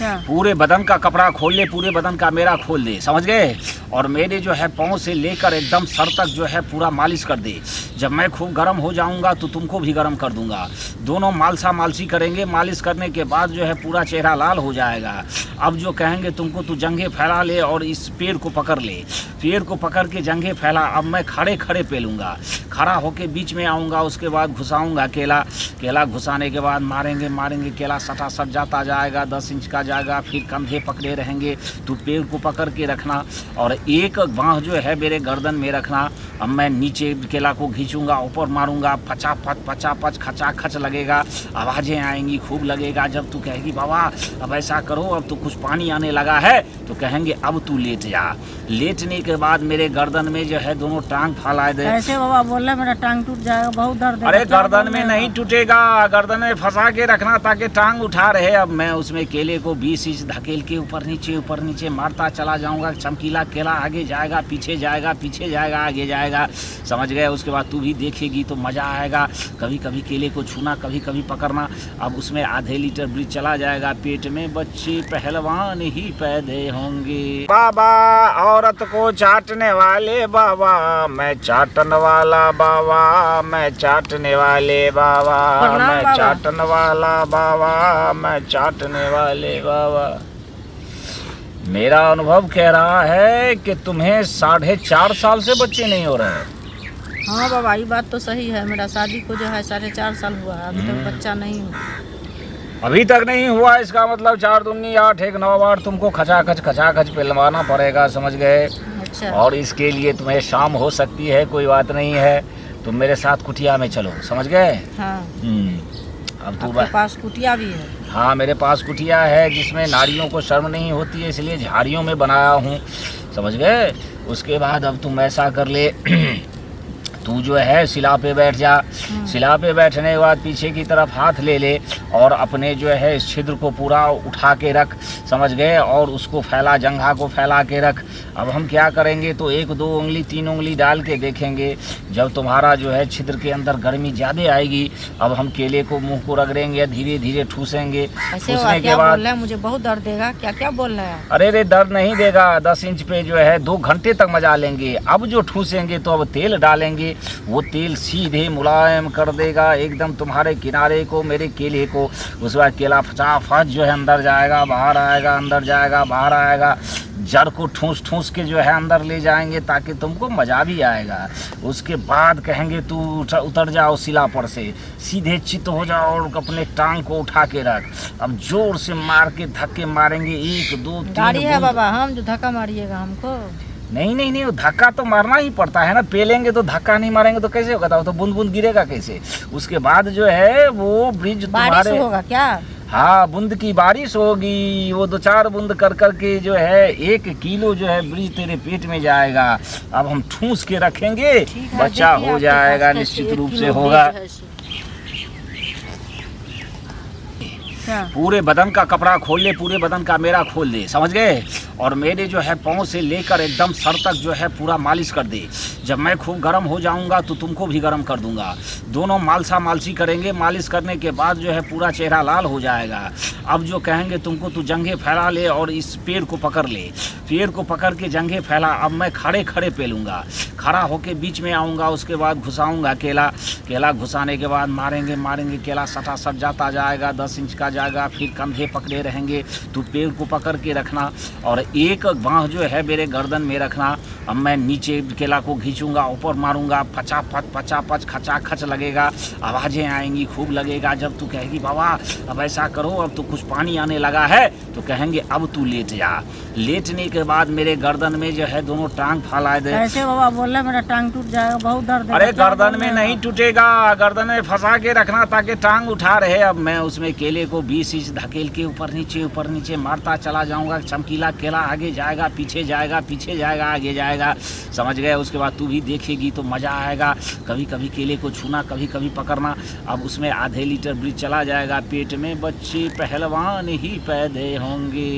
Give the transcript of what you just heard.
पूरे बदन का कपड़ा खोल ले, पूरे बदन का मेरा खोल दे, समझ गए। और मेरे जो है पाँव से लेकर एकदम सर तक जो है पूरा मालिश कर दे। जब मैं खूब गर्म हो जाऊंगा तो तुमको भी गर्म कर दूंगा। दोनों मालसा मालसी करेंगे। मालिश करने के बाद जो है पूरा चेहरा लाल हो जाएगा। अब जो कहेंगे तुमको, तू जंघे फैला ले और इस पेड़ को पकड़ ले। पेड़ को पकड़ के जंघे फैला। अब मैं खड़े खड़े पेलूंगा, खड़ा होके बीच में आऊँगा। उसके बाद घुसाऊँगा केला। केला घुसाने के बाद मारेंगे मारेंगे, केला सटा सट जाता जाएगा, 10 इंच का जाएगा। फिर कंधे पकड़े रहेंगे। तू पेड़ को पकड़ के रखना और एक बाँह जो है मेरे गर्दन में रखना। अब मैं नीचे केला को खींचूंगा, ऊपर मारूंगा, पचा पच खचा खच लगेगा, आवाज़ें आएंगी, खूब लगेगा। जब तू कहेगी बाबा अब ऐसा करो, अब तो कुछ पानी आने लगा है, तो कहेंगे अब तू लेट जा। लेटने के बाद मेरे गर्दन में जो है दोनों टांग फैला दे। ऐसे बाबा बोल रहे मेरा टांग टूट जाएगा, बहुत दर्द है। अरे गर्दन में नहीं टूटेगा, गर्दन में फंसा के रखना ताकि टांग उठा रहे। अब मैं उसमें केले को 20 इंच धकेल के ऊपर नीचे मारता चला जाऊंगा। चमकीला केला आगे जाएगा, पीछे जाएगा, पीछे जाएगा, आगे जाएगा, समझ गए। उसके बाद तू भी देखेगी तो मज़ा आएगा। कभी कभी केले को छूना, कभी कभी पकड़ना। अब उसमें आधे लीटर ब्रिज चला जाएगा। पेट में बच्चे पहलवान ही पैदे होंगे। बाबा औरत को चाटने वाले बाबा, मैं चाटन वाला बाबा, मैं चाटने वाले बाबा, मैं चाटन वाला बाबा, मैं चाटने वाले बाबा। मेरा अनुभव कह रहा है कि तुम्हें 4.5 साल से बच्चे नहीं हो रहे हैं। हाँ बाबा, ये बात तो सही है। मेरा शादी को जो है 4.5 साल हुआ है, अभी तक बच्चा नहीं हुआ। अभी तक नहीं हुआ, इसका मतलब 4 दूनी 8, 1 9 बार तुमको खचाखच पिलवाना पड़ेगा, समझ गए। अच्छा। और इसके लिए तुम्हें शाम हो सकती है, कोई बात नहीं है। तुम मेरे साथ कुटिया में चलो, समझ गए। हाँ। अब तू आपके पास कुटिया भी है? हाँ, मेरे पास कुटिया है जिसमें नारियों को शर्म नहीं होती है, इसलिए झाड़ियों में बनाया हूँ, समझ गए। उसके बाद अब तुम ऐसा कर ले तू जो है शिला पे बैठ जा। शिला पे बैठने के बाद पीछे की तरफ हाथ ले ले और अपने जो है इस छिद्र को पूरा उठा के रख, समझ गए। और उसको फैला, जंघा को फैला के रख। अब हम क्या करेंगे तो 1 2 उंगली 3 उंगली डाल के देखेंगे। जब तुम्हारा जो है छिद्र के अंदर गर्मी ज़्यादा आएगी, अब हम केले को मुंह को रगड़ेंगे, धीरे धीरे ठूसेंगे। ठूसने के बाद बोल रहे हैं मुझे बहुत दर्द देगा, क्या क्या बोल रहे हैं? अरे रे दर्द नहीं देगा। 10 इंच पे जो है 2 घंटे तक मजा लेंगे। अब जो ठूसेंगे तो अब तेल डालेंगे, वो तेल सीधे मुलायम कर देगा एकदम तुम्हारे किनारे को, मेरे केले को। उसके बाद केला फटाफट जो है अंदर जाएगा, बाहर आएगा, अंदर जाएगा, बाहर आएगा। जड़ को ठूस के जो है अंदर ले जाएंगे ताकि तुमको मज़ा भी आएगा। उसके बाद कहेंगे तू उतर जाओ शिला पर से, सीधे चित हो जाओ और अपने टांग को उठा के रख। अब जोर से मार के धक्के मारेंगे, 1 2 3 गाड़ी है बाबा, हम जो धक्का मारिएगा हमको? नहीं, वो धक्का तो मारना ही पड़ता है ना। पेलेंगे तो धक्का नहीं मारेंगे तो कैसे होगा? तो बूंद बूंद गिरेगा कैसे? उसके बाद जो है वो ब्रिज तुम्हारे होगा क्या? हाँ, बूंद की बारिश होगी। वो 2-4 बूंद कर के जो है 1 किलो जो है ब्रिज तेरे पेट में जाएगा। अब हम ठूस के रखेंगे, बच्चा हो जाएगा, निश्चित रूप से होगा। पूरे बदन का कपड़ा खोल ले, पूरे बदन का मेरा खोल दे, समझ गए। और मेरे जो है पाँव से लेकर एकदम सर तक जो है पूरा मालिश कर दे। जब मैं खूब गर्म हो जाऊंगा तो तुमको भी गर्म कर दूंगा। दोनों मालसा मालसी करेंगे। मालिश करने के बाद जो है पूरा चेहरा लाल हो जाएगा। अब जो कहेंगे तुमको, तू जंघे फैला ले और इस पेड़ को पकड़ ले। पेड़ को पकड़ के जंघे फैला। अब मैं खड़े खड़े पेलूंगा, खड़ा होके बीच में आऊँगा। उसके बाद घुसाऊँगा केला। केला घुसाने के बाद मारेंगे मारेंगे, केला सटा सट जाता जाएगा, 10 इंच का जाएगा। फिर कंधे पकड़े रहेंगे। तू पेड़ को पकड़ के रखना और एक बाँह जो है मेरे गर्दन में रखना। अब मैं नीचे केला को खींचूंगा, ऊपर मारूंगा, पचा पच खचा खच लगेगा, आवाज़ें आएंगी, खूब लगेगा। जब तू कहेगी बाबा अब ऐसा करो, अब तो कुछ पानी आने लगा है, तो कहेंगे अब तू लेट जा। लेटने के बाद मेरे गर्दन में जो है दोनों टांग फैला दे। ऐसे बाबा बोल रहे मेरा टांग टूट जाएगा, बहुत दर्द है। अरे गर्दन में नहीं टूटेगा, गर्दन में फंसा के रखना ताकि टांग उठा रहे। अब मैं उसमें केले को 20 इंच धकेल के ऊपर नीचे मारता चला जाऊंगा। चमकीला केला आगे जाएगा, पीछे जाएगा, पीछे जाएगा, आगे जाएगा, समझ गए। उसके बाद तू भी देखेगी तो मज़ा आएगा। कभी कभी केले को छूना, कभी कभी पकड़ना। अब उसमें आधे लीटर ब्रिज चला जाएगा। पेट में बच्चे पहलवान ही पैदे होंगे।